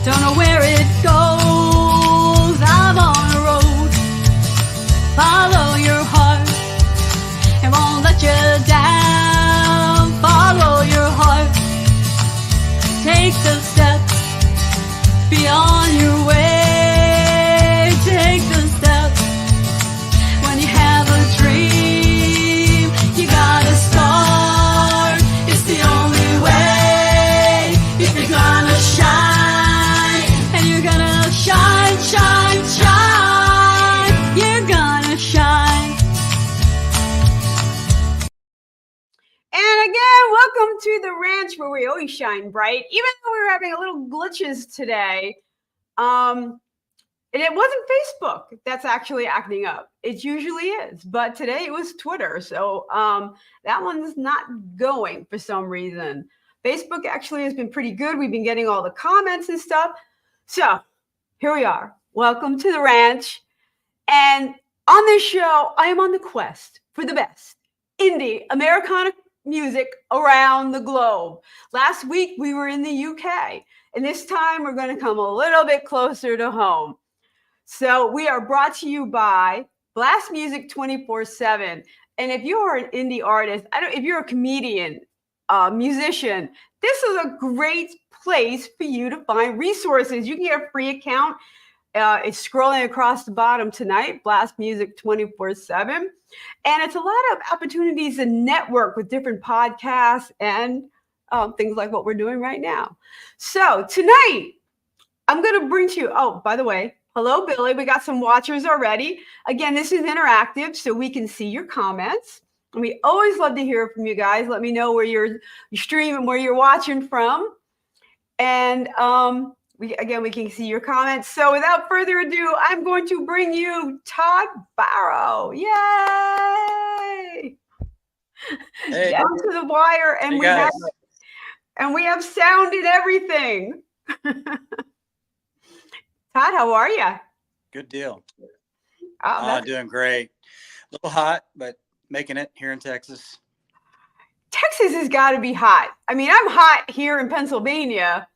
Don't know where it goes. I'm on a road. Follow your heart. It won't let you down. Follow your heart. Take the steps beyond your way. Take the steps. When you have a dream, you gotta start. It's the only way. If you're gonna shine, and you're gonna shine, shine, shine. You're gonna shine. And again, welcome to the ranch where we always shine bright, even though we were having a little glitches today. And it wasn't Facebook that's actually acting up. It usually is, but today it was Twitter. So that one's not going for some reason. Facebook actually has been pretty good. We've been getting all the comments and stuff. So here we are. Welcome to the ranch. And on this show, I am on the quest for the best indie Americana music around the globe. Last week, we were in the UK. And this time, we're going to come a little bit closer to home. So we are brought to you by Blast Music 24/7. And if you are an indie artist, if you're a comedian, musician, this is a great place for you to find resources. You can get a free account. It's scrolling across the bottom tonight, Blast Music 24/7. And it's a lot of opportunities to network with different podcasts and things like what we're doing right now. So tonight, I'm going to bring to you, oh, by the way, hello, Billy. We got some watchers already. Again, this is interactive, so we can see your comments. And we always love to hear from you guys. Let me know where you're streaming, where you're watching from. And we can see your comments. So without further ado, I'm going to bring you Todd Barrow. Yay! Hey. Down to the wire, and we have sound and everything. Todd, how are you? Good deal. Doing great. A little hot, but making it here in Texas. Texas has got to be hot. I mean, I'm hot here in Pennsylvania.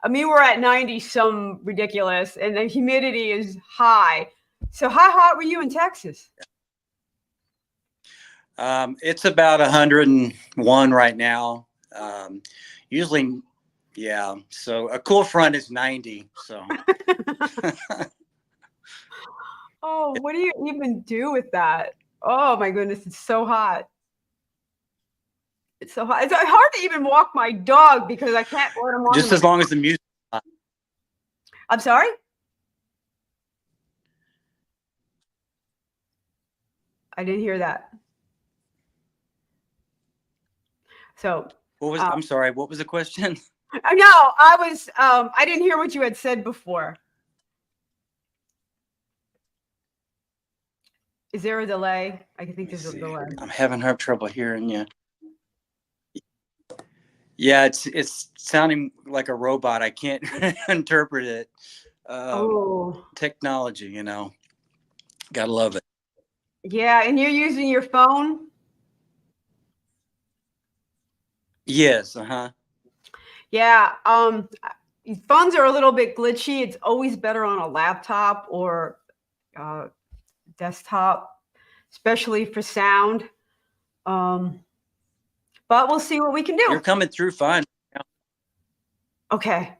I mean, we're at 90 some ridiculous, and the humidity is high. So how hot were you in Texas? It's about 101 right now. Usually, yeah. So a cool front is 90. So. Oh, what do you even do with that? Oh my goodness, it's so hot. It's so hot. It's hard to even walk my dog because I can't let him on. Just as long as the music. I'm sorry? I didn't hear that. So I'm sorry, what was the question? No, I didn't hear what you had said before. Is there a delay? I think there's a delay. I'm having trouble hearing you. Yeah, it's sounding like a robot. I can't interpret it. Technology, gotta love it. Yeah, and you're using your phone? Yes, Yeah, phones are a little bit glitchy. It's always better on a laptop or desktop, especially for sound. But we'll see what we can do. You're coming through fine. Okay.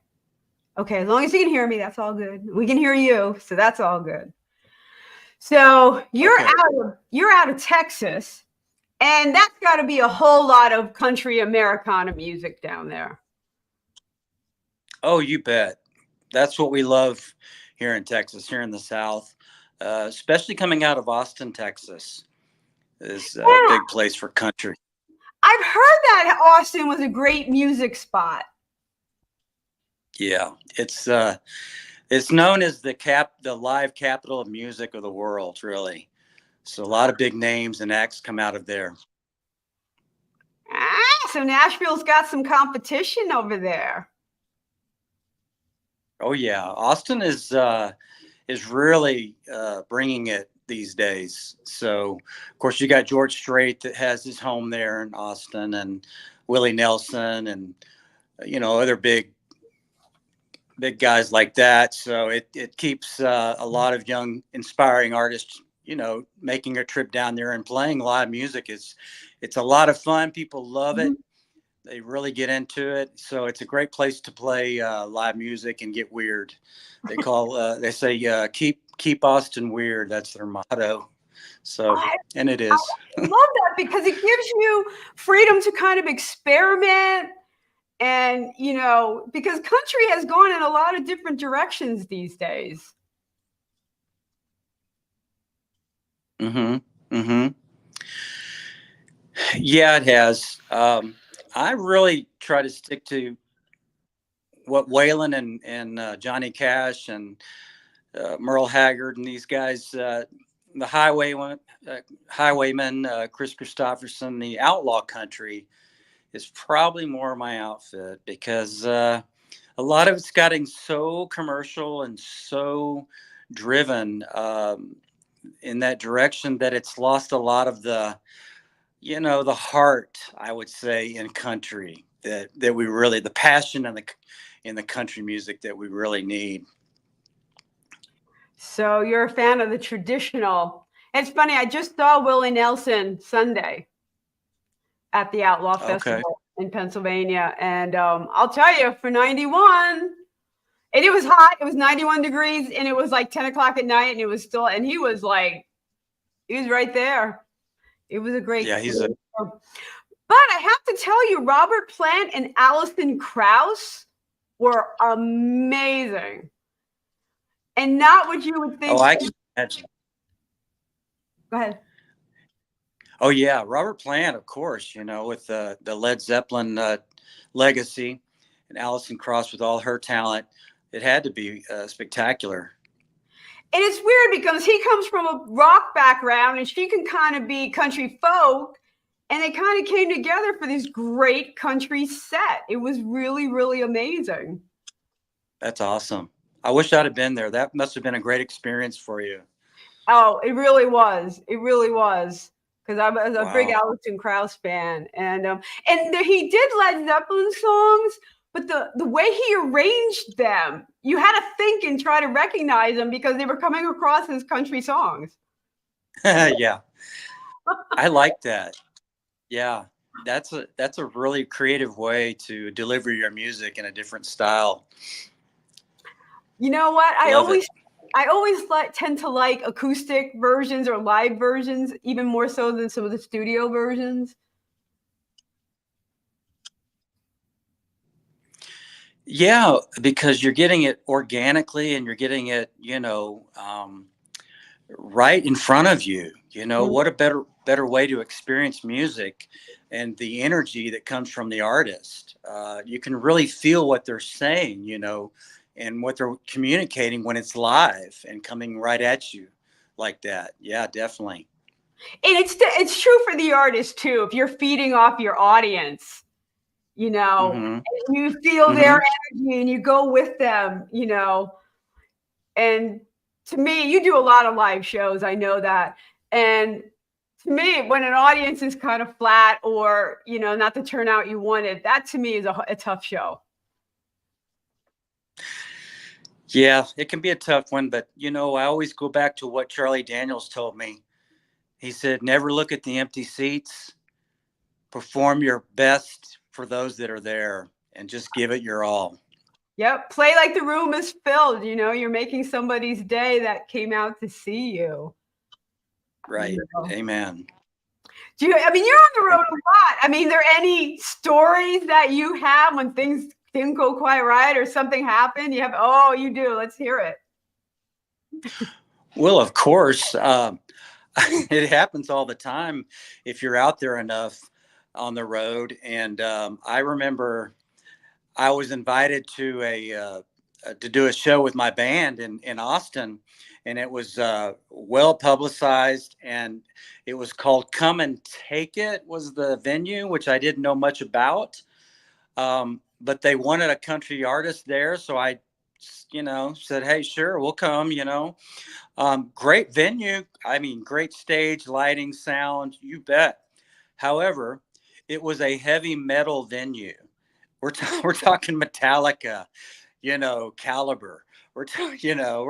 As long as you can hear me, that's all good. We can hear you, so that's all good. So you're out of Texas, and that's got to be a whole lot of country Americana music down there. Oh, you bet. That's what we love here in Texas, here in the South, especially coming out of Austin, Texas. Is a big place for country. I've heard that Austin was a great music spot. Yeah, it's known as the live capital of music of the world, really. So a lot of big names and acts come out of there. So Nashville's got some competition over there. Oh yeah, Austin is really bringing it these days. So of course you got George Strait that has his home there in Austin, and Willie Nelson, and other big big guys like that. So it keeps a lot of young, inspiring artists, making a trip down there and playing live music. It's a lot of fun. People love it. Mhm. They really get into it. So it's a great place to play live music and get weird. They say, keep Austin weird. That's their motto. So, I, and it I is. love that because it gives you freedom to kind of experiment. And, because country has gone in a lot of different directions these days. Mm-hmm. Mm-hmm. Yeah, it has. I really try to stick to what Waylon and Johnny Cash and Merle Haggard and these guys, the highwaymen, Chris Christopherson, the outlaw country is probably more my outfit because a lot of it's getting so commercial and so driven in that direction that it's lost a lot of the heart, I would say, in country that we really, the passion in the country music that we really need. So you're a fan of the traditional. It's funny, I just saw Willie Nelson Sunday at the Outlaw Okay. Festival in Pennsylvania. And I'll tell you, for 91, and it was hot, it was 91 degrees, and it was like 10 o'clock at night, and it was still, and he was right there. It was a great. Yeah, he's a. But I have to tell you, Robert Plant and Alison Krauss were amazing. And not what you would think. Oh, I can imagine. Go ahead. Oh yeah, Robert Plant, of course. With the Led Zeppelin legacy, and Alison Krauss with all her talent, it had to be spectacular. And it's weird because he comes from a rock background and she can kind of be country folk. And they kind of came together for this great country set. It was really, really amazing. That's awesome. I wish I'd have been there. That must have been a great experience for you. Oh, it really was. It really was. Because I was a big Wow. Alison Krauss fan. He did Led Zeppelin songs, but the way he arranged them, you had to think and try to recognize them because they were coming across as country songs. Yeah. I like that. Yeah. That's a really creative way to deliver your music in a different style. You know what? Love it. I always tend to like acoustic versions or live versions, even more so than some of the studio versions. Yeah, because you're getting it organically and you're getting it, right in front of you. What a better way to experience music and the energy that comes from the artist. You can really feel what they're saying, and what they're communicating when it's live and coming right at you like that. Yeah, definitely. And it's true for the artist too. If you're feeding off your audience, Mm-hmm. and you feel Mm-hmm. their energy and you go with them, and to me, you do a lot of live shows. I know that. And to me, when an audience is kind of flat or, not the turnout you wanted, that to me is a tough show. Yeah, it can be a tough one, but I always go back to what Charlie Daniels told me. He said, never look at the empty seats, perform your best for those that are there, and just give it your all. Yep. Play like the room is filled. You're making somebody's day that came out to see you. Right. Amen. You're on the road a lot. There any stories that you have when things didn't go quite right or something happened? You do. Let's hear it. Well, of course, it happens all the time if you're out there enough on the road. And I remember I was invited to do a show with my band in Austin, and it was well publicized, and it was called Come and Take It was the venue, which I didn't know much about. But they wanted a country artist there, so I said, hey, sure, we'll come. Great venue. Great stage, lighting, sound, you bet. However, it was a heavy metal venue. We're talking Metallica, caliber. We're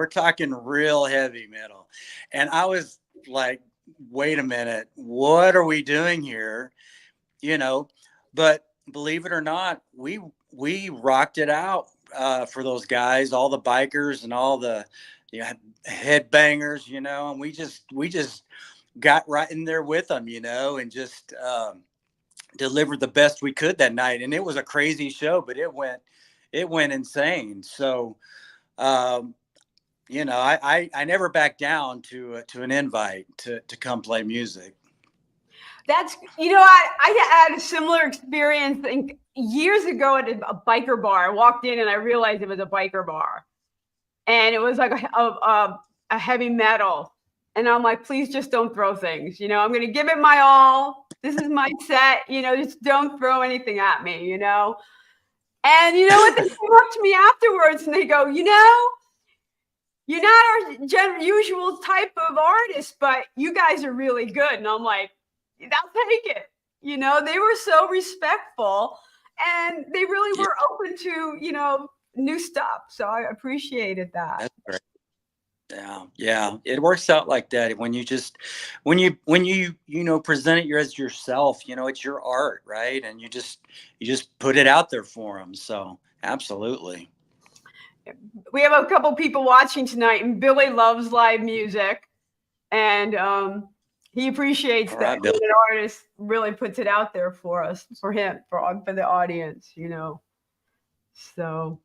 talking real heavy metal. And I was like, wait a minute, what are we doing here? But believe it or not, we rocked it out for those guys, all the bikers and all the headbangers, and we just got right in there with them, and just delivered the best we could that night. And it was a crazy show, but it went insane. So, I never backed down to an invite to come play music. That's, I had a similar experience years ago at a biker bar. I walked in and I realized it was a biker bar, and it was like a heavy metal. And I'm like, please just don't throw things. I'm going to give it my all. This is my set. Just don't throw anything at me. And you know what? They came up to me afterwards and they go, you're not our usual type of artist, but you guys are really good. And I'm like, I'll take it. They were so respectful, and they really were open to, new stuff. So I appreciated that. That's great. Yeah. It works out like that. When you present it as yourself, it's your art, right? And you just put it out there for them. So absolutely. We have a couple people watching tonight, and Billy loves live music, and he appreciates that an artist really puts it out there for us, for the audience, So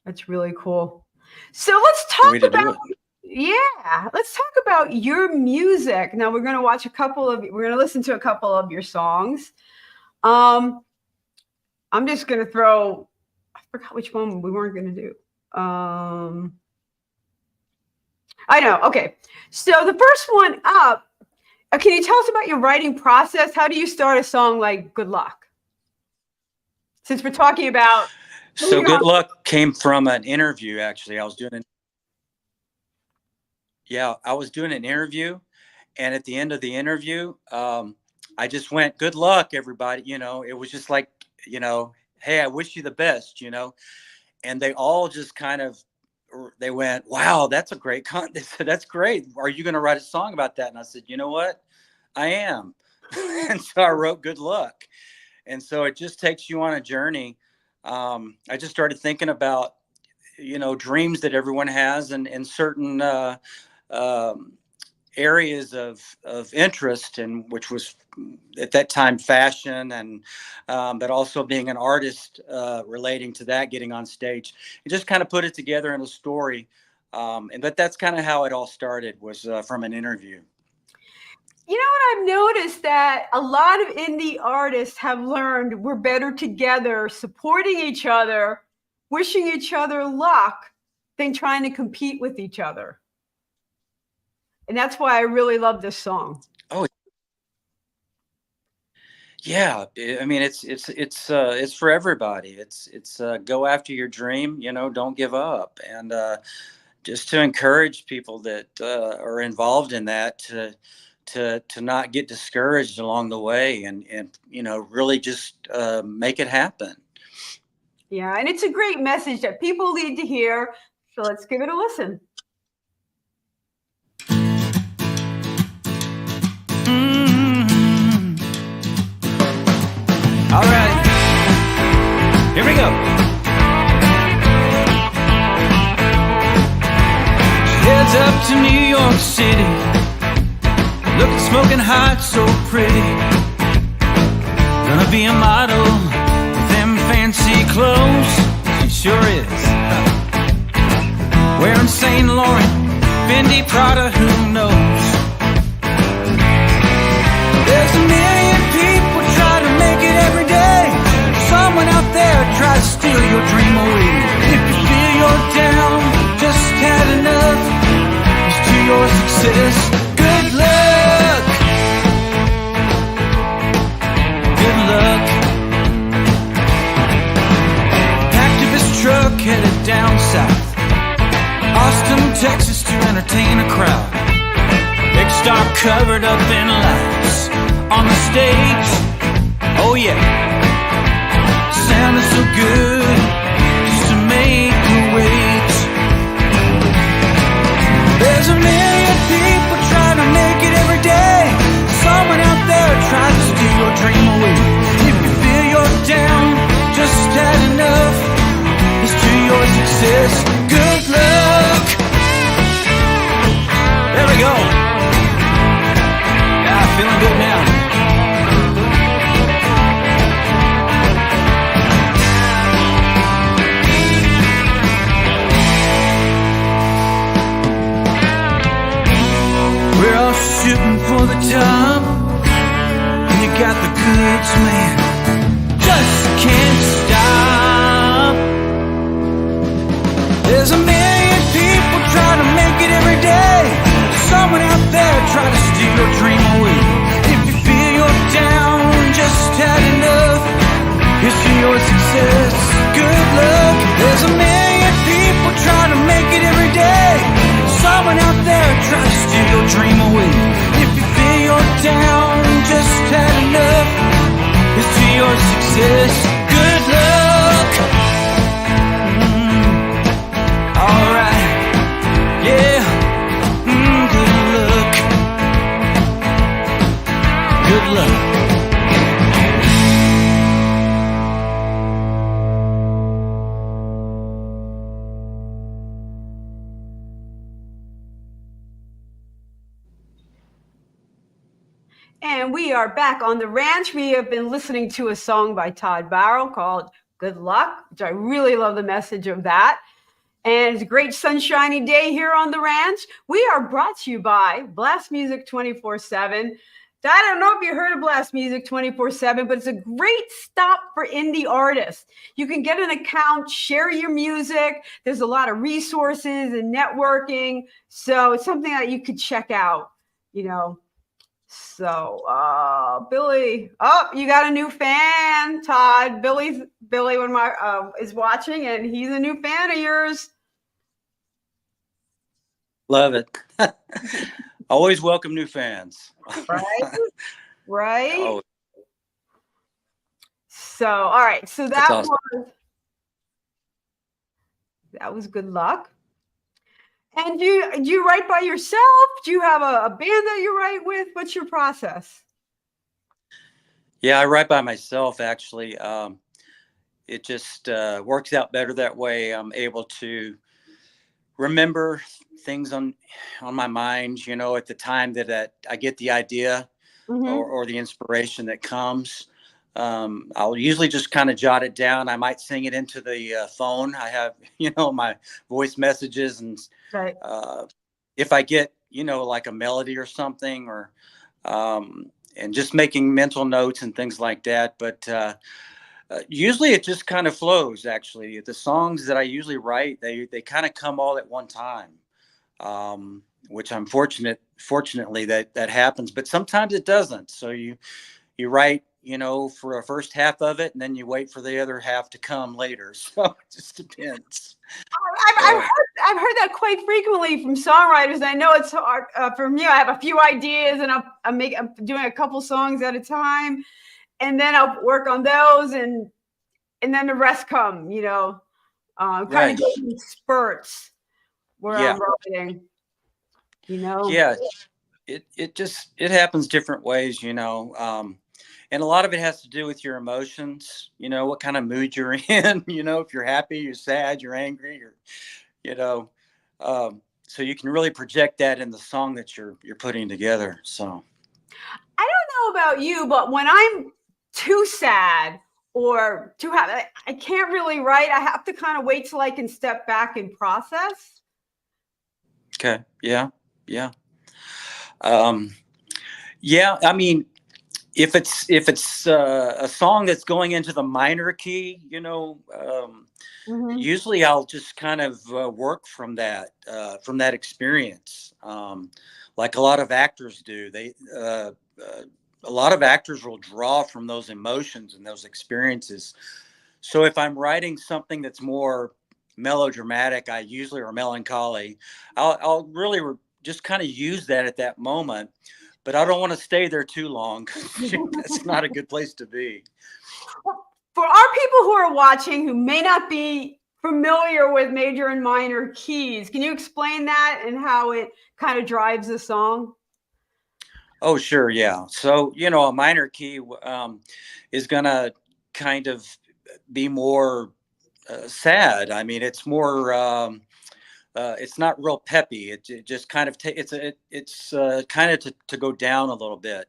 that's really cool. So let's talk about your music. Now we're going to listen to a couple of your songs. I'm just going to I forgot which one we weren't going to do. I know. Okay. So the first one up, can you tell us about your writing process? How do you start a song like Good Luck? Since we're talking about. So Good Luck came from an interview, actually. I was doing an interview. And at the end of the interview, I just went, good luck, everybody. It was just like, hey, I wish you the best, And they all just they went, wow, that's a great they said, that's great. Are you going to write a song about that? And I said, you know what? I am. And so I wrote Good Luck. And so it just takes you on a journey. I just started thinking about, dreams that everyone has and certain areas of interest, and which was at that time fashion, and but also being an artist, relating to that, getting on stage, and just kind of put it together in a story. But that's kind of how it all started, was from an interview. You know what I've noticed, that a lot of indie artists have learned we're better together, supporting each other, wishing each other luck, than trying to compete with each other. And that's why I really love this song. Oh, yeah. I mean, it's for everybody. It's go after your dream. Don't give up, and just to encourage people that are involved in that to not get discouraged along the way, and really just make it happen. Yeah, and it's a great message that people need to hear. So let's give it a listen. All right, here we go. She heads up to New York City, looking smoking hot, so pretty. Gonna be a model with them fancy clothes, she sure is. Wearing St. Laurent, Fendi, Prada, who knows? There's a million people try to make it every day. Someone out there tries to steal your dream away. If you feel you're down, just had enough, it's to your success. Good luck. Good luck. Activist truck headed down south, Austin, Texas, to entertain a crowd. Big star covered up in lights on the stage. Oh yeah, sound is so good, just to make the top. You got the goods, man, just can't stop. There's a million people trying to make it every day. Someone out there trying to steal your dream away. If you feel you're down, just had enough, here's to your success, good luck. There's a million people trying to make it every day. Someone out there trying to steal your dream away. If you feel you're down, just had enough, here's to your success, good luck. Alright, yeah, good luck. Good luck. And we are back on the ranch. We have been listening to a song by Todd Barrow called Good Luck, which I really love the message of that. And it's a great sunshiny day here on the ranch. We are brought to you by Blast Music 24/7. I don't know if you heard of Blast Music 24/7, but it's a great stop for indie artists. You can get an account, share your music. There's a lot of resources and networking. So it's something that you could check out, you know. So, Billy, you got a new fan, Todd. Billy, when is watching, and he's a new fan of yours. Love it. Always welcome new fans. Right, right. Oh, So, all right. So that's awesome. that was Good Luck. And do you write by yourself? Do you have a band that you write with? What's your process? Yeah, I write by myself, actually. It just works out better that way. I'm able to remember things on my mind, you know, at the time that I get the idea or the inspiration that comes. I'll usually just kind of jot it down. I might sing it into the phone. I have, you know, my voice messages, and right. If I get, you know, like a melody or something, or and just making mental notes and things like that. But usually it just kind of flows. Actually, the songs that I usually write, they kind of come all at one time, which I'm fortunately that happens. But sometimes it doesn't. So you write, you know, for a first half of it, and then you wait for the other half to come later. So it just depends. I've heard that quite frequently from songwriters. I know it's hard for me. I have a few ideas, and I'm doing a couple songs at a time, and then I'll work on those, and then the rest come. You know, kind of getting spurts where I'm writing. You know. Yeah, it happens different ways. You know. And a lot of it has to do with your emotions, you know, what kind of mood you're in, you know, if you're happy, you're sad, you're angry, or, you know, so you can really project that in the song that you're putting together. So I don't know about you, but when I'm too sad or too happy, I can't really write. I have to kind of wait till I can step back and process. Okay. Yeah. Yeah. Yeah. I mean, if it's a song that's going into the minor key, you know, usually I'll just kind of work from that experience, like a lot of actors do. A lot of actors will draw from those emotions and those experiences. So if I'm writing something that's more melodramatic, or melancholy, I'll really just kind of use that at that moment. But I don't want to stay there too long. That's not a good place to be. For our people who are watching who may not be familiar with major and minor keys, can you explain that and how it kind of drives the song? Oh, sure. Yeah. So, you know, a minor key is going to kind of be more sad. I mean, it's more it's not real peppy. It just kind of it's kind of to go down a little bit,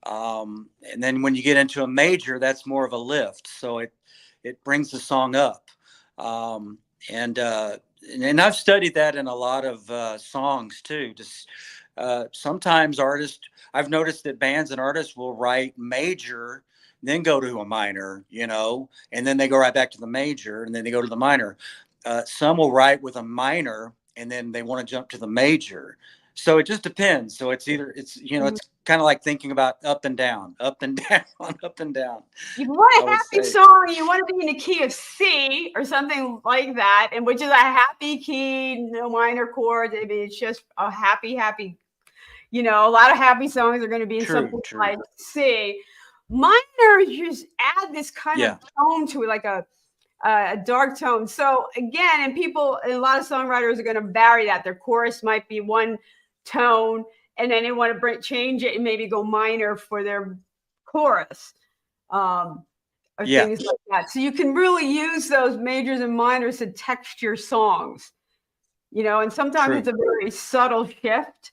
and then when you get into a major, that's more of a lift. So it brings the song up, and I've studied that in a lot of songs too. Just sometimes I've noticed that bands and artists will write major, then go to a minor, and then they go right back to the major, and then they go to the minor. Some will write with a minor, and then they want to jump to the major. So it just depends. So it's it's kind of like thinking about up and down, up and down, up and down. You want a happy song, you want to be in the key of C or something like that, and which is a happy key, no minor chords. I mean, it's just a happy. A lot of happy songs are going to be in something like C. Minors just add this kind of tone to it, like a dark tone. So again, and a lot of songwriters are going to vary that. Their chorus might be one tone, and then they want to change it and maybe go minor for their chorus, or things like that. So you can really use those majors and minors to texture songs, and sometimes it's a very subtle shift,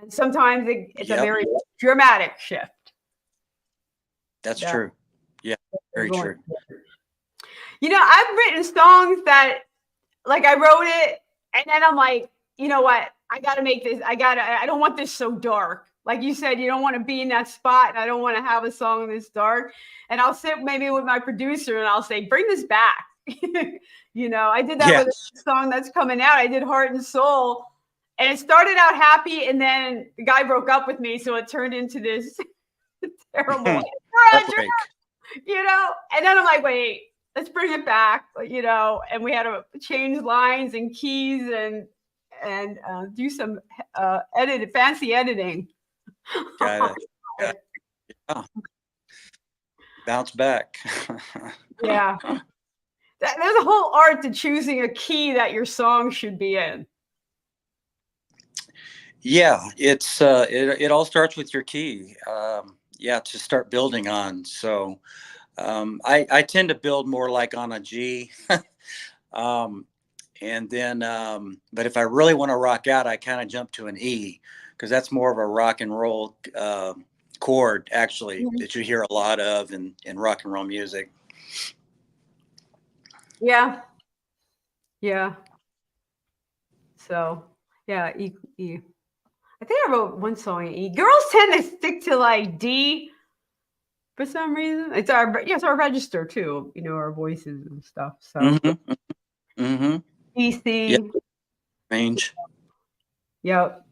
and sometimes it's a very dramatic shift. That's true. Yeah, very true. I've written songs that, like, I wrote it, and then I'm like, you know what? I got to make this. I don't want this so dark. Like you said, you don't want to be in that spot, and I don't want to have a song this dark. And I'll sit maybe with my producer, and I'll say, bring this back. I did that with a song that's coming out. I did Heart and Soul, and it started out happy, and then the guy broke up with me, so it turned into this terrible tragic, and then I'm like, wait, let's bring it back, and we had to change lines and keys and do some fancy editing. Got it. Yeah. Bounce back. Yeah. There's a whole art to choosing a key that your song should be in. Yeah, it's it all starts with your key. To start building on. So I tend to build more like on a G. And then, but if I really want to rock out, I kind of jump to an E, because that's more of a rock and roll chord, actually, that you hear a lot of in rock and roll music. Yeah. Yeah. So, yeah, E. I think I wrote one song in E. Girls tend to stick to like D for some reason. It's our register too, our voices and stuff. So E, C. Range. Yep.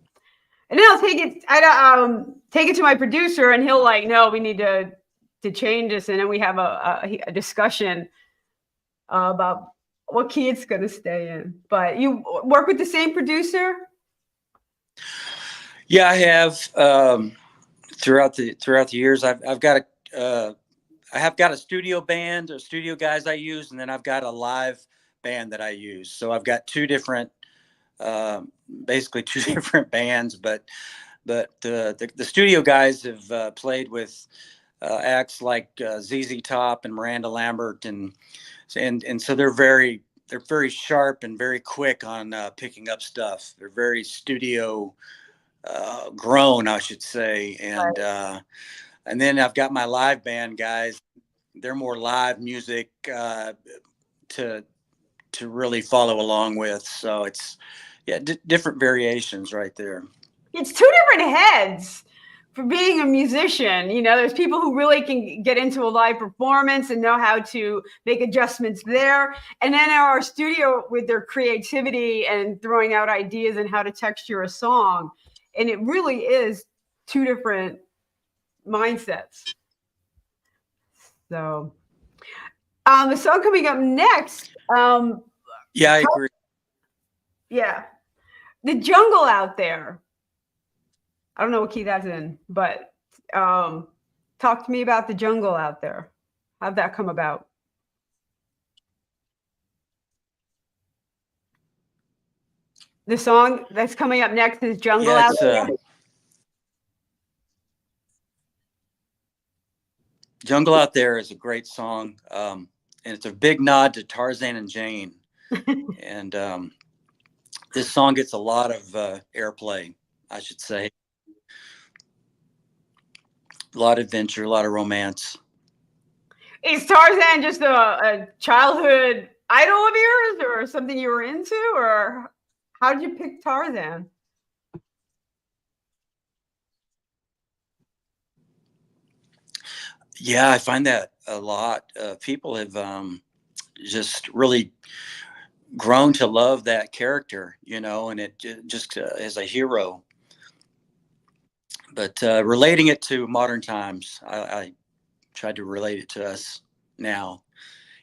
And then I'll take it to my producer, and he'll like, no, we need to change this, and then we have a discussion about what key it's going to stay in. But you work with the same producer? Yeah, I have throughout the years. I have got a studio band, or studio guys I use, and then I've got a live band that I use. So I've got basically two different bands, but the studio guys have played with acts like ZZ Top and Miranda Lambert, and so they're very sharp and very quick on picking up stuff. They're very studio grown, I should say, and then I've got my live band guys. They're more live music to really follow along with. So it's different variations right there. It's two different heads for being a musician. There's people who really can get into a live performance and know how to make adjustments there. And then our studio with their creativity and throwing out ideas and how to texture a song. And it really is two different mindsets. So the song coming up next. I agree. Yeah. The Jungle Out There. I don't know what key that's in, but talk to me about The Jungle Out There. How'd that come about? The song that's coming up next is Jungle Out There. Jungle Out There is a great song, and it's a big nod to Tarzan and Jane. And this song gets a lot of airplay, I should say. A lot of adventure, a lot of romance. Is Tarzan just a childhood idol of yours, or something you were into, or how did you pick Tarzan? Yeah, I find that a lot. People have just really grown to love that character, and it just as a hero. But relating it to modern times, I tried to relate it to us now,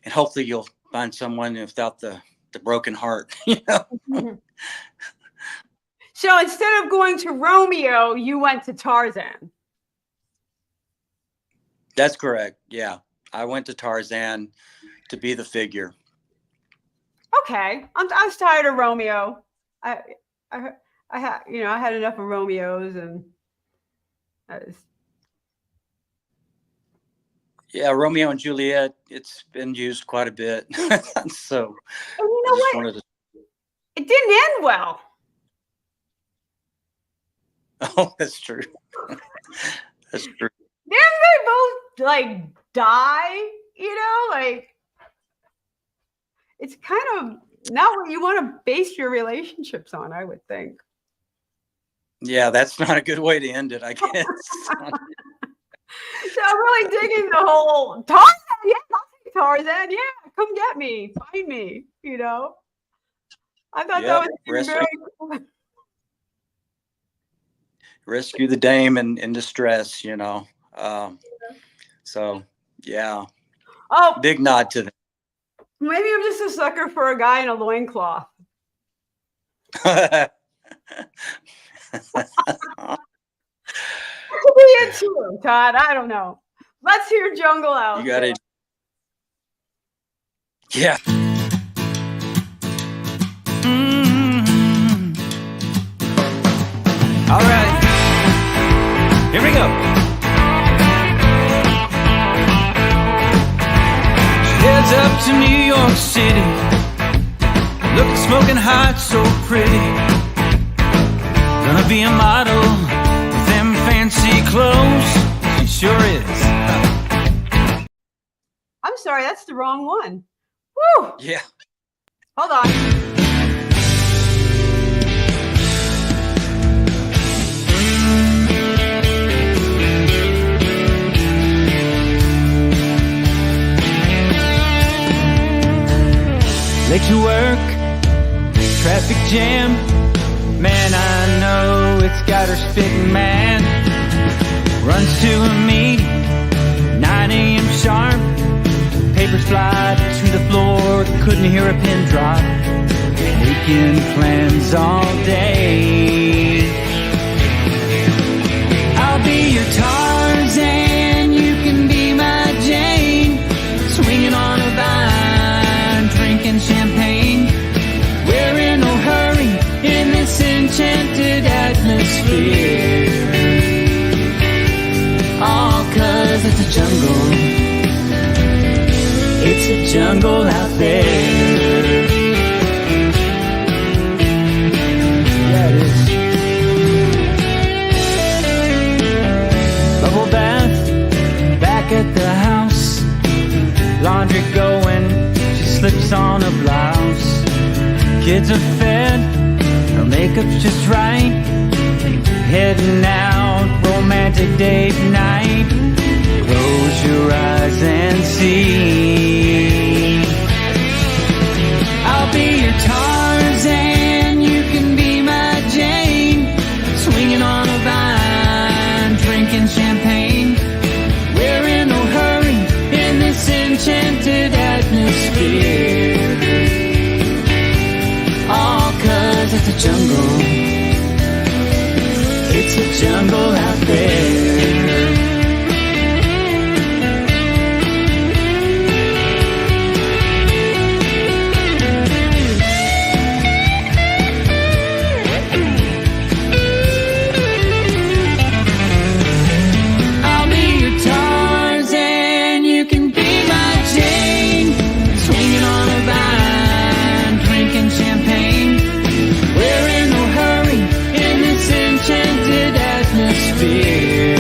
and hopefully you'll find someone without the broken heart. So instead of going to Romeo, you went to Tarzan. That's correct. Yeah, I went to Tarzan to be the figure. Okay, I was tired of Romeo. I had enough of Romeos, and yeah, Romeo and Juliet. It's been used quite a bit, so and you know what? It didn't end well. Oh, that's true. That's true. Didn't they both like die? Like it's kind of not what you want to base your relationships on, I would think. Yeah, that's not a good way to end it, I guess. So I'm really digging the whole Tarzan. Yeah, I'll take Tarzan. Yeah, come get me, find me. I thought that was very cool. Rescue the dame in distress, So yeah. Oh, big nod to them. Maybe I'm just a sucker for a guy in a loincloth. Could be it too, Todd. I don't know. Let's hear Jungle Out. You got it. Yeah. All right. Here we go. She heads up to New York City, looking smoking hot, so pretty. Gonna be a model with them fancy clothes. She sure is. I'm sorry, that's the wrong one. Woo! Yeah. Hold on. Late to work, traffic jam. Man, I know it's got her spitting mad. Runs to a meeting, 9 a.m. sharp. Papers fly to the floor, couldn't hear a pin drop. Making plans all day. I'll be your Tarzan, you can be my Jane. Swinging on a vine, drinking champagne. We're in no hurry in this enchanted atmosphere. All 'cause it's a jungle. It's a jungle out there. Yeah, it is. Bubble bath, back at the house. Laundry going, she slips on a blouse. Kids are fed, her makeup's just right. Heading out, romantic date night. Close your eyes and see. I'll be your Tarzan, you can be my Jane. Swinging on a vine, drinking champagne. We're in no hurry in this enchanted atmosphere. All 'cause it's a jungle. It's a jungle out there. Fear.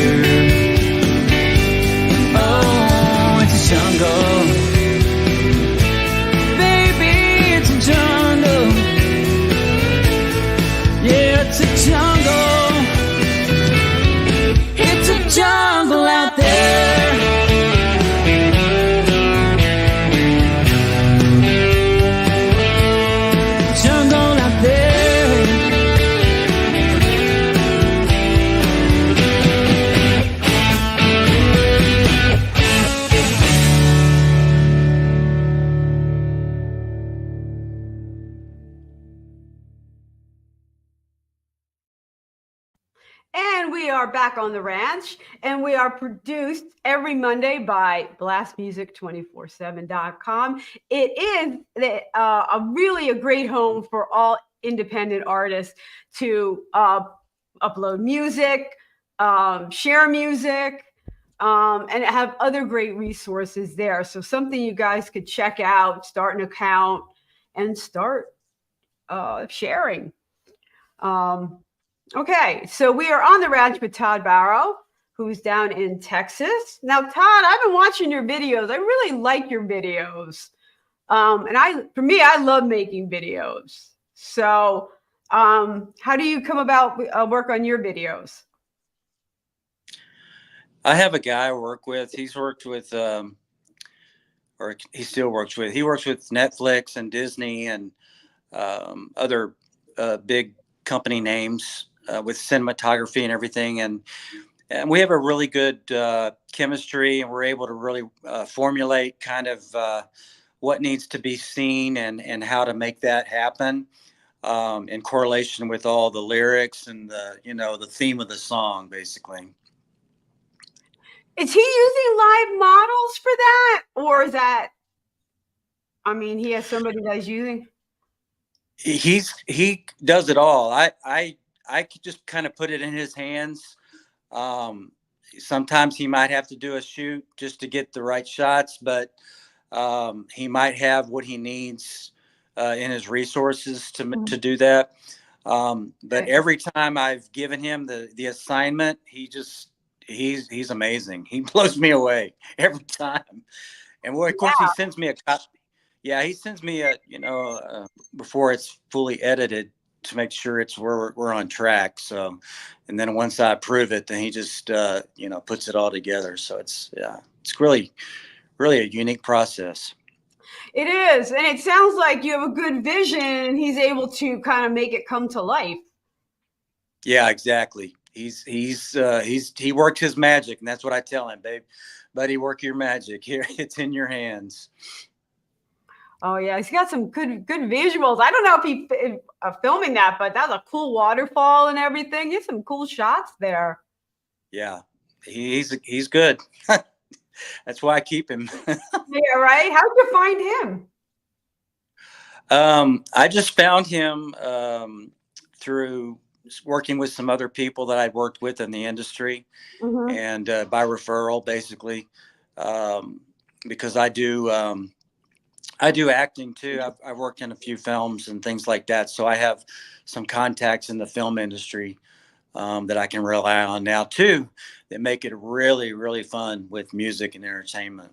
and we are back on the ranch, and we are produced every Monday by blastmusic247.com. It is a great home for all independent artists to upload music, share music, and have other great resources there. So something you guys could check out, start an account, and start sharing. Okay, so we are on the ranch with Todd Barrow, who's down in Texas. Now, Todd, I've been watching your videos. I really like your videos. For me, I love making videos. So how do you come about work on your videos? I have a guy I work with. He's worked with, or he still works with, he works with Netflix and Disney and other big company names with cinematography and everything. And we have a really good chemistry, and we're able to really formulate kind of what needs to be seen and how to make that happen in correlation with all the lyrics and the theme of the song, basically. Is he using live models for that? Or is that, I mean, he has somebody that's using? He does it all. I could just kind of put it in his hands. Sometimes he might have to do a shoot just to get the right shots, but he might have what he needs in his resources to do that. But every time I've given him the assignment, he's amazing. He blows me away every time. And of course, he sends me a copy. Yeah, he sends me before it's fully edited to make sure we're on track. So, and then once I approve it, then he just puts it all together. So it's really, really a unique process. It is, and it sounds like you have a good vision, and he's able to kind of make it come to life. Yeah, exactly. He works his magic, and that's what I tell him, babe. Buddy, work your magic. Here, it's in your hands. Oh yeah, he's got some good visuals. I don't know if he filming that, but that's a cool waterfall and everything. He has some cool shots there. Yeah, he's good. That's why I keep him. Yeah, right. How'd you find him? I just found him through working with some other people that I'd worked with in the industry, and by referral, basically, because I do acting too. I've worked in a few films and things like that, so I have some contacts in the film industry that I can rely on now too, that make it really, really fun with music and entertainment.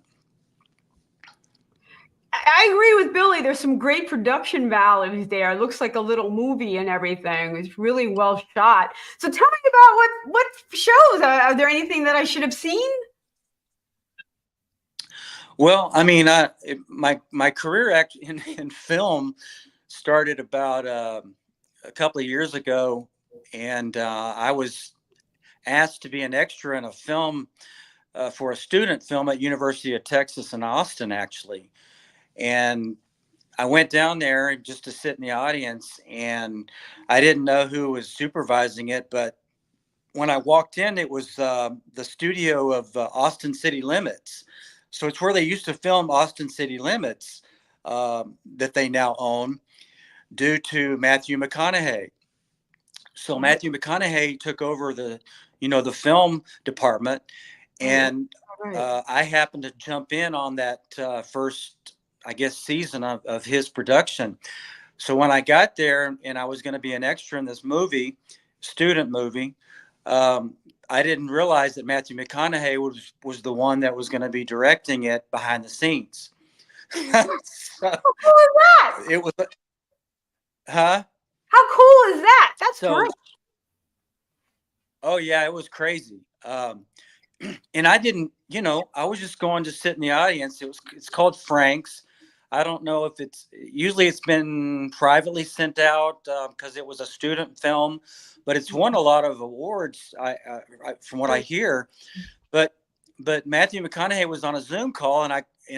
I agree with Billy. There's some great production values there. It looks like a little movie and everything. It's really well shot. So tell me about what shows. Are there anything that I should have seen? Well, I mean, my career in film started about a couple of years ago, and I was asked to be an extra in a film for a student film at University of Texas in Austin, actually. And I went down there just to sit in the audience, and I didn't know who was supervising it, but when I walked in, it was the studio of Austin City Limits. So it's where they used to film Austin City Limits that they now own due to Matthew McConaughey. So Matthew McConaughey took over the film department, and I happened to jump in on that first, I guess, season of his production. So when I got there and I was going to be an extra in this movie, student movie, I didn't realize that Matthew McConaughey was the one that was going to be directing it behind the scenes. So, how cool is that? It was, huh? How cool is that? That's great. Oh yeah, it was crazy. And I didn't, I was just going to sit in the audience. It's called Frank's. I don't know if usually it's been privately sent out because it was a student film, but it's won a lot of awards from what I hear. But Matthew McConaughey was on a Zoom call, and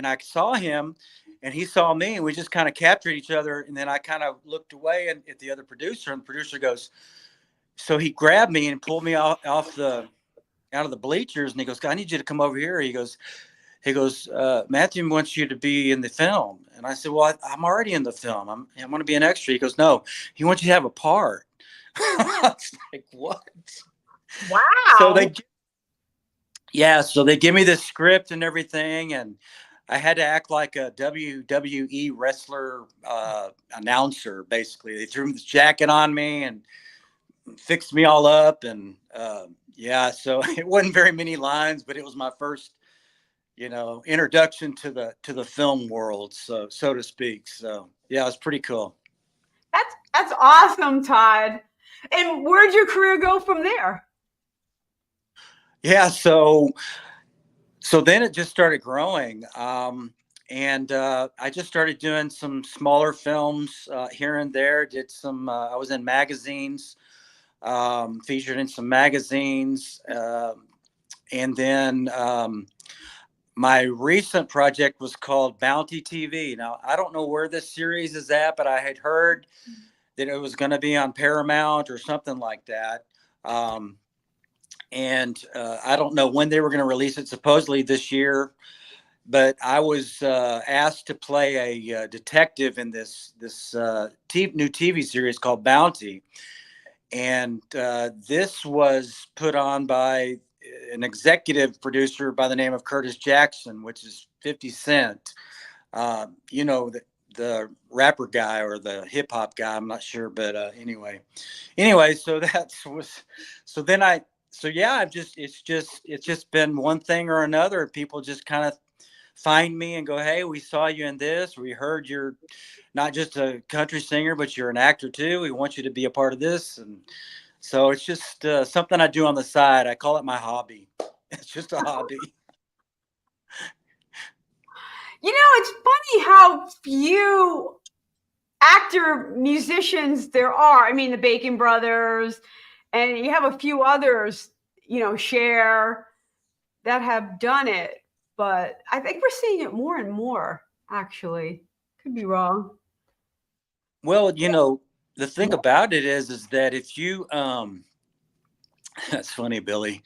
I saw him, and he saw me, and we just kind of captured each other. And then I kind of looked away at the other producer, and the producer goes, so he grabbed me and pulled me out of the bleachers, and he goes, "I need you to come over here." He goes, Matthew wants you to be in the film. And I said, well, I'm already in the film. I'm going to be an extra. He goes, no, he wants you to have a part. I was like, what? Wow. So they give me this script and everything. And I had to act like a WWE wrestler announcer, basically. They threw this jacket on me and fixed me all up. And so it wasn't very many lines, but it was my first introduction to the film world, so to speak. So yeah, it was pretty cool. That's awesome, Todd. And where'd your career go from there? Yeah, so then it just started growing, and I just started doing some smaller films here and there. Did some. I was in magazines, featured in some magazines, and then. My recent project was called Bounty TV. Now, I don't know where this series is at, but I had heard that it was going to be on Paramount or something like that. And I don't know when they were going to release it, supposedly this year. But I was asked to play a detective in this new TV series called Bounty. And this was put on by an executive producer by the name of Curtis Jackson, which is 50 Cent. The rapper guy or the hip hop guy, I'm not sure, but anyway, so it's just been one thing or another. People just kind of find me and go, hey, we saw you in this. We heard you're not just a country singer, but you're an actor too. We want you to be a part of this. And so it's just something I do on the side. I call it my hobby. It's just a hobby. It's funny how few actor musicians there are. I mean, the Bacon Brothers, and you have a few others, Cher, that have done it. But I think we're seeing it more and more, actually. Could be wrong. Well, the thing about it is that if you that's funny, Billy.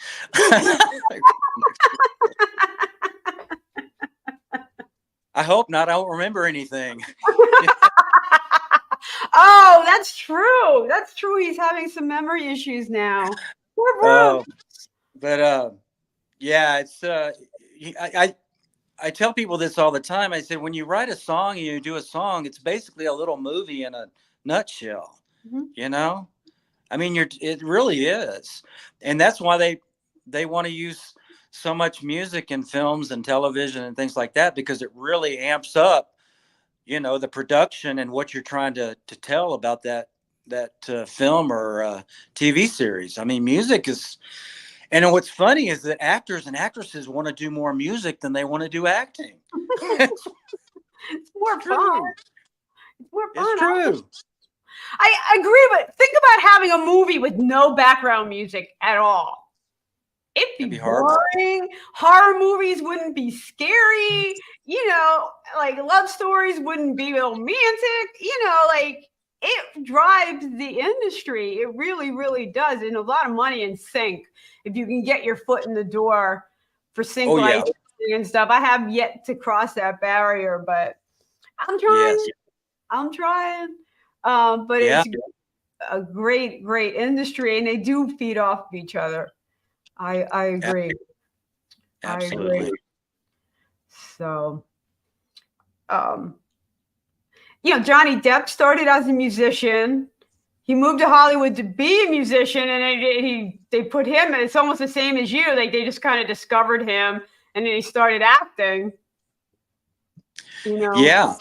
I hope not. I don't remember anything. Oh, that's true. That's true. He's having some memory issues now. Yeah, it's I tell people this all the time. I say, when you write a song and you do a song, it's basically a little movie in a nutshell. Mm-hmm. I mean, it really is. And that's why they want to use so much music in films and television and things like that, because it really amps up, the production and what you're trying to tell about that film or TV series. I mean, music is. And what's funny is that actors and actresses want to do more music than they want to do acting. It's more fun. It's more fun. It's true. I agree, but think about having a movie with no background music at all. It'd be boring. Horror movies wouldn't be scary. Like love stories wouldn't be romantic. It drives the industry. It really, really does. And a lot of money in sync if you can get your foot in the door for sync licensing and stuff. I have yet to cross that barrier, but I'm trying. Yes. I'm trying. But it's a great, great industry, and they do feed off of each other. I agree. Absolutely. I agree. So, Johnny Depp started as a musician. He moved to Hollywood to be a musician, and they put him. It's almost the same as you. Like they just kind of discovered him, and then he started acting. Yeah.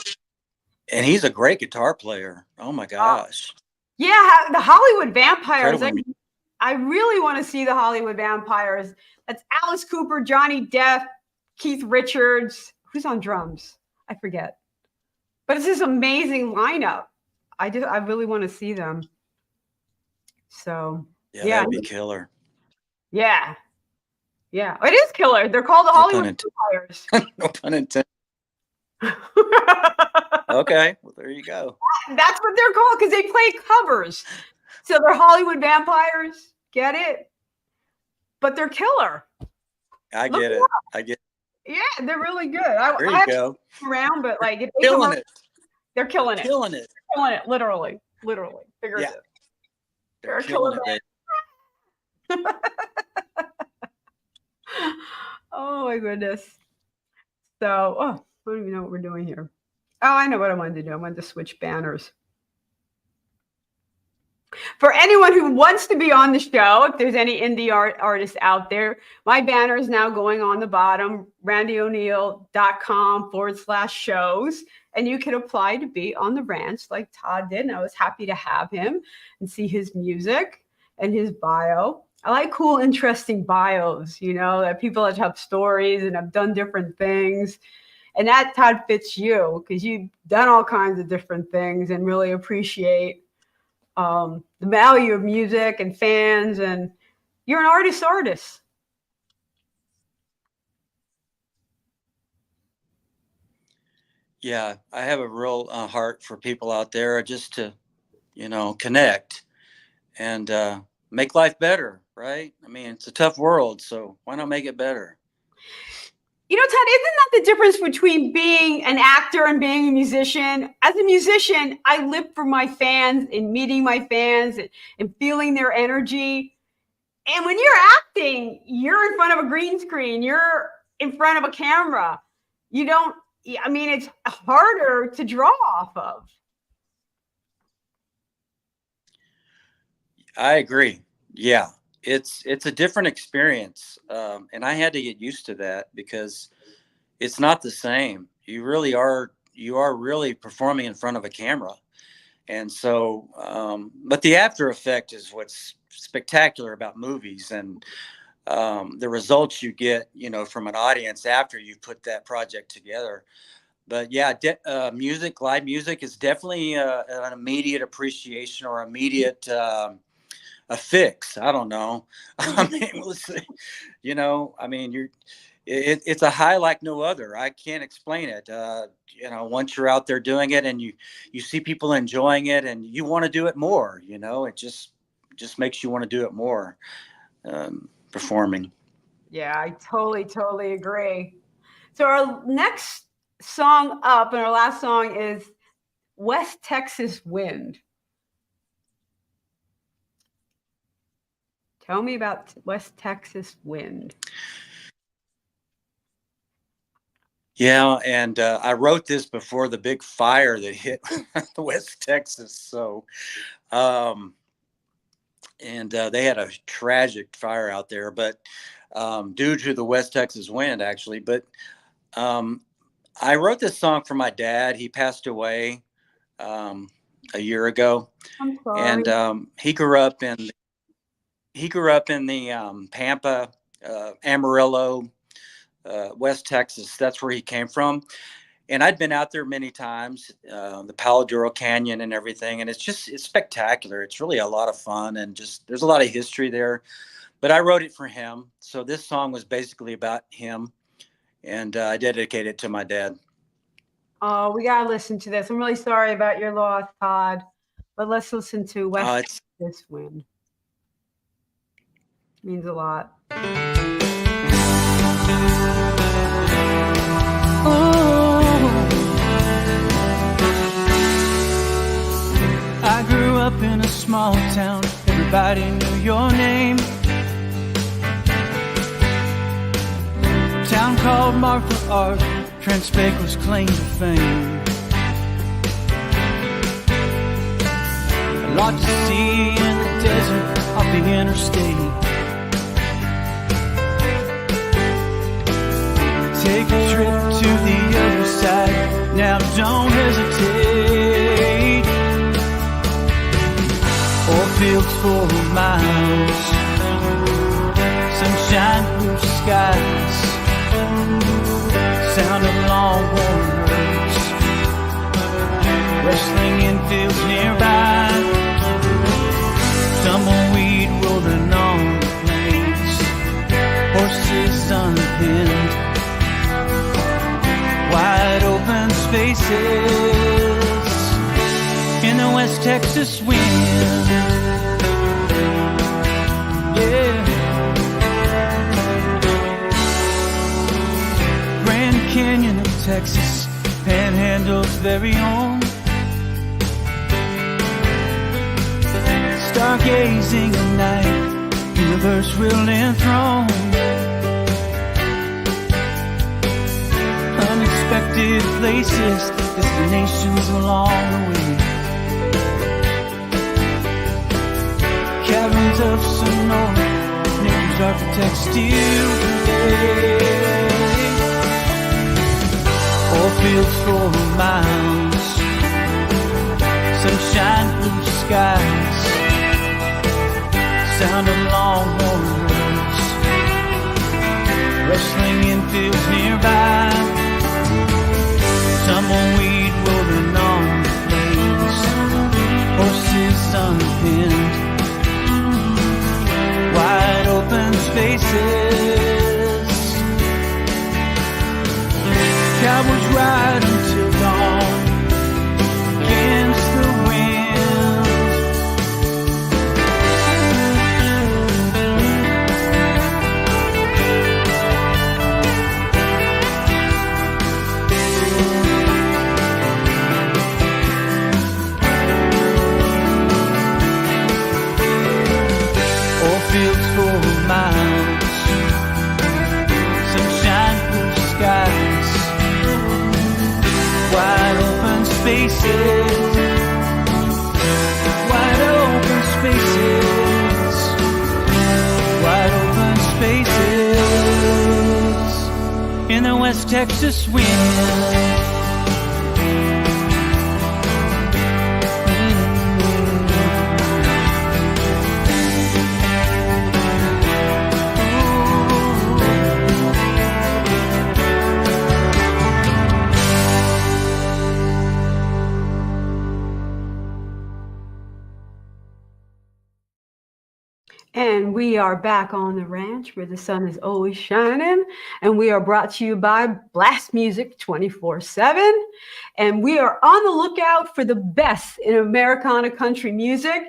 And he's a great guitar player. Oh my gosh. Yeah, the Hollywood Vampires. I really want to see the Hollywood Vampires. That's Alice Cooper, Johnny Depp, Keith Richards. Who's on drums? I forget. But it's this amazing lineup. I really want to see them. So yeah, that'd be killer. Yeah. Yeah. It is killer. They're called the Hollywood Vampires. No pun intended. Okay, well there you go. That's what they're called because they play covers. So they're Hollywood vampires. Get it? But they're killer. I Look get it it. up. I get. Yeah, they're really good. There you go. Around, but like if they Killing it. they're killing it. Killing it. They're killing it. Literally. Yeah. They're killing killing it. Oh my goodness. So, I don't even know what we're doing here. Oh, I know what I wanted to do. I wanted to switch banners. For anyone who wants to be on the show, if there's any indie artists out there, my banner is now going on the bottom, randieoneal.com/shows. And you can apply to be on the ranch like Todd did. And I was happy to have him and see his music and his bio. I like cool, interesting bios, that people that have stories and have done different things. And that, Todd, fits you because you've done all kinds of different things and really appreciate the value of music and fans. And you're an artist. Yeah, I have a real heart for people out there just to, connect and make life better, right? I mean, it's a tough world, so why not make it better? Todd, isn't that the difference between being an actor and being a musician? As a musician, I live for my fans and meeting my fans and feeling their energy. And when you're acting, you're in front of a green screen, you're in front of a camera. It's harder to draw off of. I agree. Yeah, it's a different experience. And I had to get used to that because it's not the same. You are really performing in front of a camera. And so, but the after effect is what's spectacular about movies and the results you get, from an audience after you put that project together. But yeah, live music is definitely an immediate appreciation or immediate a fix. I don't know. I mean, it's a high like no other. I can't explain it. Once you're out there doing it and you see people enjoying it and you want to do it more, it just makes you want to do it more, performing. Yeah, I totally agree. So our next song up and our last song is West Texas Wind. Tell me about West Texas Wind. Yeah, and I wrote this before the big fire that hit West Texas. So, and they had a tragic fire out there, but due to the West Texas wind, actually. But I wrote this song for my dad. He passed away a year ago. I'm sorry. And he grew up in the Pampa, Amarillo, West Texas. That's where he came from. And I'd been out there many times, the Palo Duro Canyon and everything. And it's spectacular. It's really a lot of fun and there's a lot of history there. But I wrote it for him. So this song was basically about him. And I dedicated it to my dad. Oh, we got to listen to this. I'm really sorry about your loss, Todd. But let's listen to West Texas Wind. Means a lot. I grew up in a small town, everybody knew your name. Town called Marfa Art, Trans-Pecos claim to fame. A lot to see in the desert off the interstate. Take a trip to the other side, now don't hesitate. Or fields for miles, sunshine, blue skies, sound of longhorn herds, wrestling in fields nearby, tumbleweed rolling on the plains, horses unpinned, wide open spaces in the West Texas wind. Texas, Panhandle's very own. Stargazing at night, universe will enthrone. Unexpected places, destinations along the way. Caverns of Sonora, nature's architects still today. Oil fields for miles, sunshine, blue skies, sound of longhorn herds, rustling in fields nearby, tumbleweed rolling on the plains, horses unpinned, wide open spaces. Cowboys ride until dawn against the wind. Oil fields for miles, sunshine, blue skies, wide open spaces, wide open spaces, wide open spaces, in the West Texas wind. And we are back on the ranch where the sun is always shining. And we are brought to you by Blast Music 24/7. And we are on the lookout for the best in Americana country music.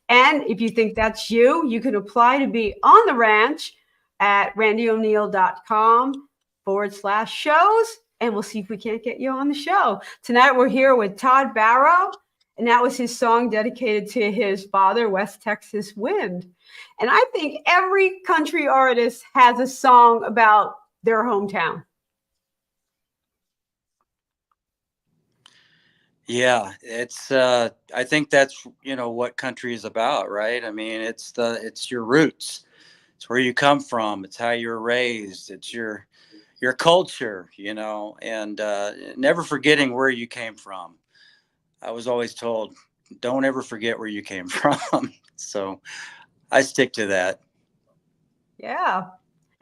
And if you think that's you, you can apply to be on the ranch at randieoneal.com/shows. And we'll see if we can't get you on the show. Tonight we're here with Todd Barrow. And that was his song dedicated to his father, West Texas Wind. And I think every country artist has a song about their hometown. Yeah, it's I think that's what country is about, right? I mean, it's your roots. It's where you come from. It's how you're raised. It's your culture, and never forgetting where you came from. I was always told, don't ever forget where you came from. So I stick to that. Yeah.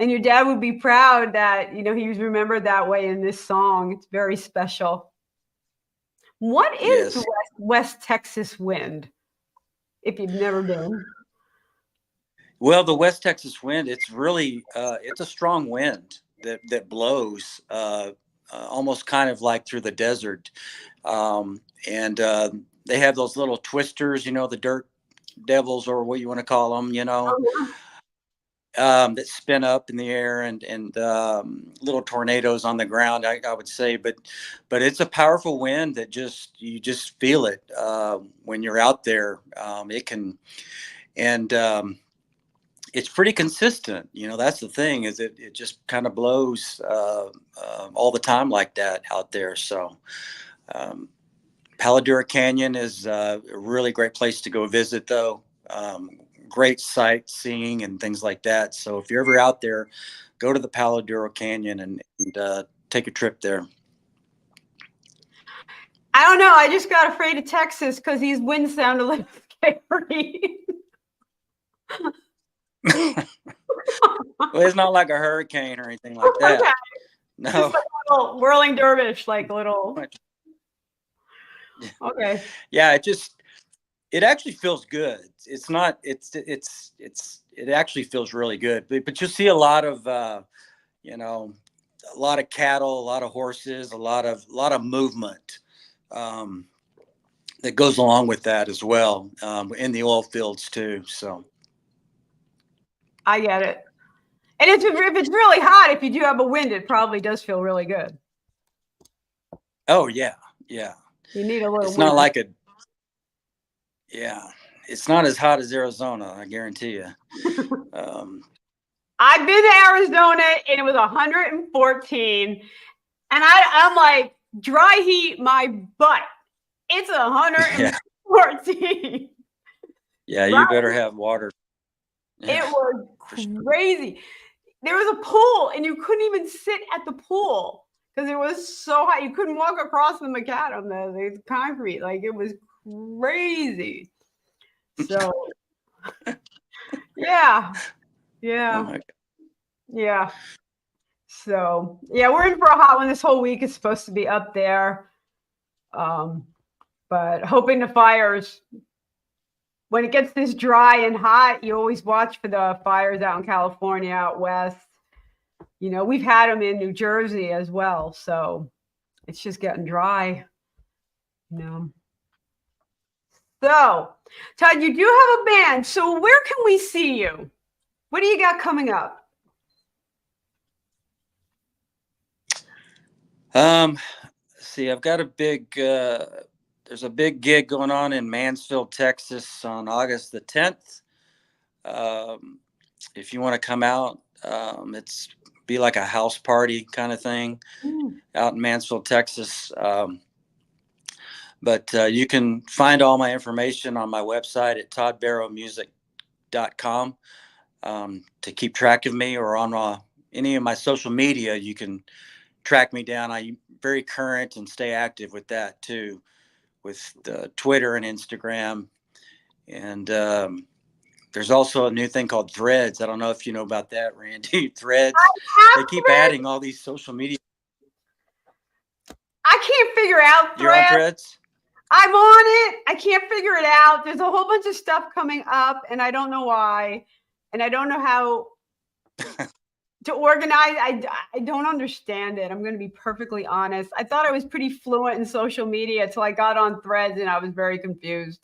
And your dad would be proud that, he was remembered that way in this song. It's very special. What is the West Texas Wind, if you've never been? Well, the West Texas Wind, it's really, it's a strong wind that blows almost kind of like through the desert. And they have those little twisters, the dirt devils, or what you want to call them, that spin up in the air, and little tornadoes on the ground, I would say. But it's a powerful wind that you just feel it when you're out there. It can, and it's pretty consistent. That's the thing, is it just kind of blows all the time like that out there. So Paladura Canyon is a really great place to go visit, though. Great sightseeing and things like that. So if you're ever out there, go to the Paladura Canyon and take a trip there. I don't know. I just got afraid of Texas because these winds sounded like scary. Well, it's not like a hurricane or anything like that. Okay. No. Just like a little whirling dervish, like little. Okay. Yeah, it actually feels good. It's not. It actually feels really good. But you'll see a lot of a lot of cattle, a lot of horses, a lot of movement that goes along with that as well, in the oil fields too. So I get it. And if it's really hot, if you do have a wind, it probably does feel really good. Oh yeah, yeah. You need a little It's not winter. like yeah. It's not as hot as Arizona, I guarantee you. I've been to Arizona and it was 114. And I'm like, dry heat my butt. It's Yeah, 114. yeah. You Right? better have water. It Yeah, was for sure. crazy. There was a pool and you couldn't even sit at the pool because it was so hot. You couldn't walk across the macadam, the concrete. Like it was crazy. So yeah. Oh Yeah. my God. Yeah. So yeah, we're in for a hot one. This whole week is supposed to be up there. But hoping the fires, when it gets this dry and hot, you always watch for the fires out in California, out west. You know, we've had them in New Jersey as well. So it's just getting dry, you know. So, Todd, you do have a band. So where can we see you? What do you got coming up? See, I've got a big there's a big gig going on in Mansfield, Texas on August the 10th. If you want to come out, it's be like a house party kind of thing out in Mansfield, Texas. But you can find all my information on my website at toddbarrowmusic.com to keep track of me, or on any of my social media. You can track me down. I'm very current and stay active with that too, with Twitter and Instagram. And there's also a new thing called Threads. I don't know if you know about that, Randie. Threads. They keep adding all these social media. I can't figure out You're on Threads. Threads? I'm on it. I can't figure it out. There's a whole bunch of stuff coming up, and I don't know why, and I don't know how to organize. I don't understand it. I'm going to be perfectly honest. I thought I was pretty fluent in social media until I got on Threads, and I was very confused.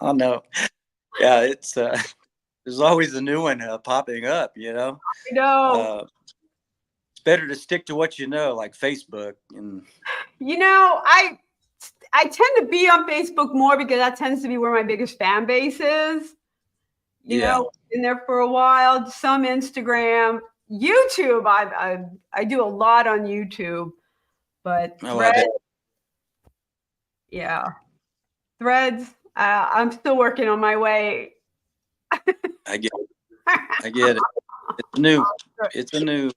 Oh no. Yeah, it's there's always a new one popping up. I know. It's better to stick to what you know, like Facebook. And I tend to be on Facebook more because that tends to be where my biggest fan base is. Been there for a while. Some Instagram, YouTube. I do a lot on YouTube, but Threads, yeah, Threads. I'm still working on my way. I get it. It's a new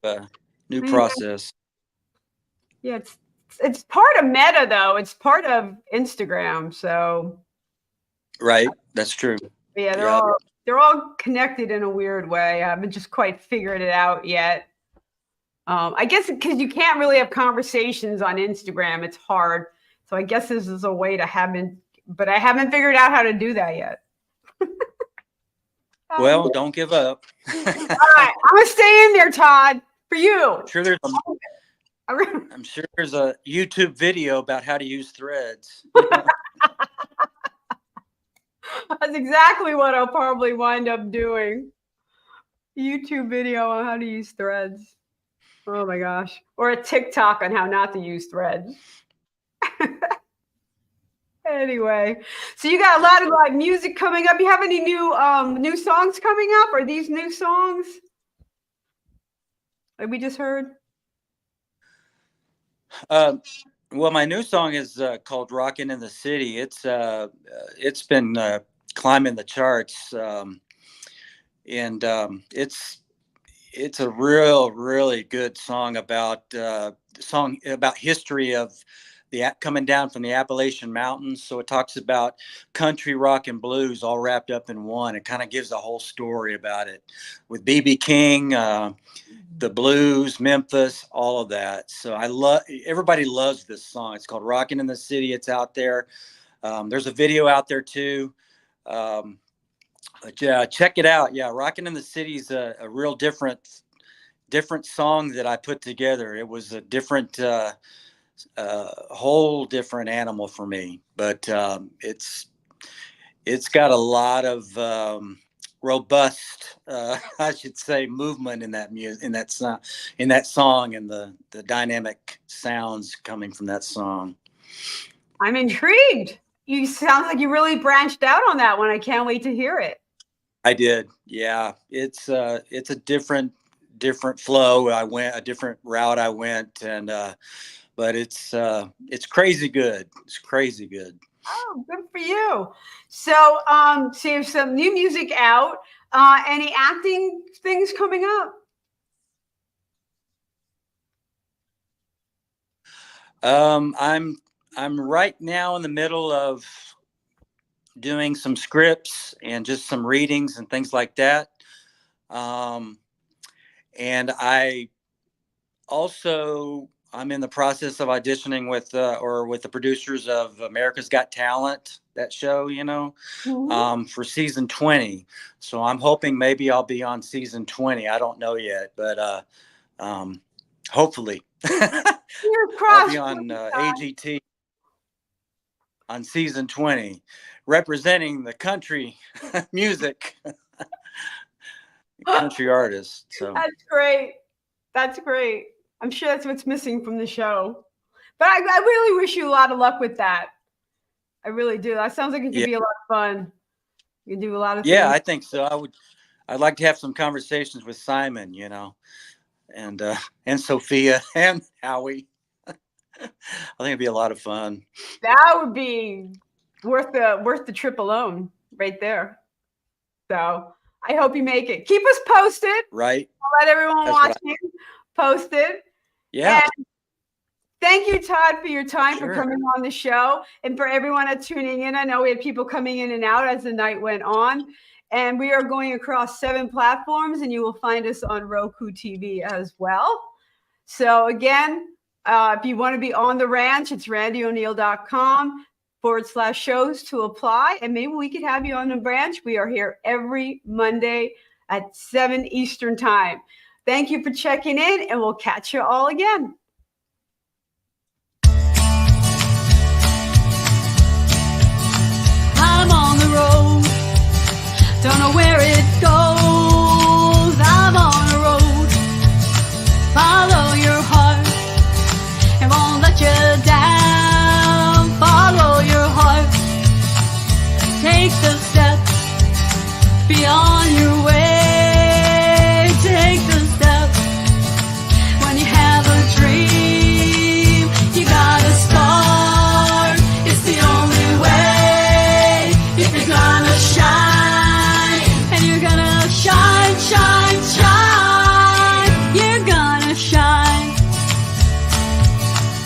process. Yeah, it's part of Meta though. It's part of Instagram. So Right. That's true. yeah, they're all connected in a weird way. I haven't just quite figured it out yet. I guess because you can't really have conversations on Instagram, it's hard. So I guess this is a way to but I haven't figured out how to do that yet. Well, don't give up. All right, I'm gonna stay in there, Todd, for you. I'm sure there's a YouTube video about how to use Threads. That's exactly what I'll probably wind up doing. YouTube video on how to use Threads. Oh my gosh. Or a TikTok on how not to use Threads. Anyway, so you got a lot of like music coming up. You have any new songs coming up? Are these new songs like we just heard? Well, my new song is called "Rockin' in the City." It's been climbing the charts, and it's a really good song about history of coming down from the Appalachian Mountains. So it talks about country, rock, and blues all wrapped up in one. It kind of gives a whole story about it with B.B. King, the blues, Memphis, all of that. So everybody loves this song. It's called "Rockin' in the City." It's out there. There's a video out there too. But yeah, check it out. Yeah, "Rockin' in the City" is a real different song that I put together. It was a different whole different animal for me, but it's got a lot of robust, I should say, movement in that in that song, and the dynamic sounds coming from that song. I'm intrigued. You sound like you really branched out on that one. I can't wait to hear it. I did. Yeah. It's a different flow. I went a different route. But it's crazy good. It's crazy good. Oh, good for you. So, so you have some new music out. Any acting things coming up? I'm right now in the middle of doing some scripts and just some readings and things like that. And I'm in the process of auditioning with the producers of America's Got Talent, that show, for season 20. So I'm hoping maybe I'll be on season 20. I don't know yet, but hopefully. I'll be on AGT on season 20, representing the country music, country artist. So that's great. That's great. I'm sure that's what's missing from the show. But I really wish you a lot of luck with that. I really do. That sounds like it could be a lot of fun. You can do a lot of things. Yeah, I think so. I'd like to have some conversations with Simon, and Sophia and Howie. I think it'd be a lot of fun. That would be worth the trip alone right there. So I hope you make it. Keep us posted. Right. I'll let everyone watching posted. Yeah. And thank you, Todd, for your time, for coming on the show, and for everyone that's tuning in. I know we had people coming in and out as the night went on, and we are going across 7 platforms, and you will find us on Roku TV as well. So again, if you want to be on the ranch, it's randieoneal.com/shows to apply, and maybe we could have you on the ranch. We are here every Monday at 7 Eastern time. Thank you for checking in, and we'll catch you all again. I'm on the road, don't know where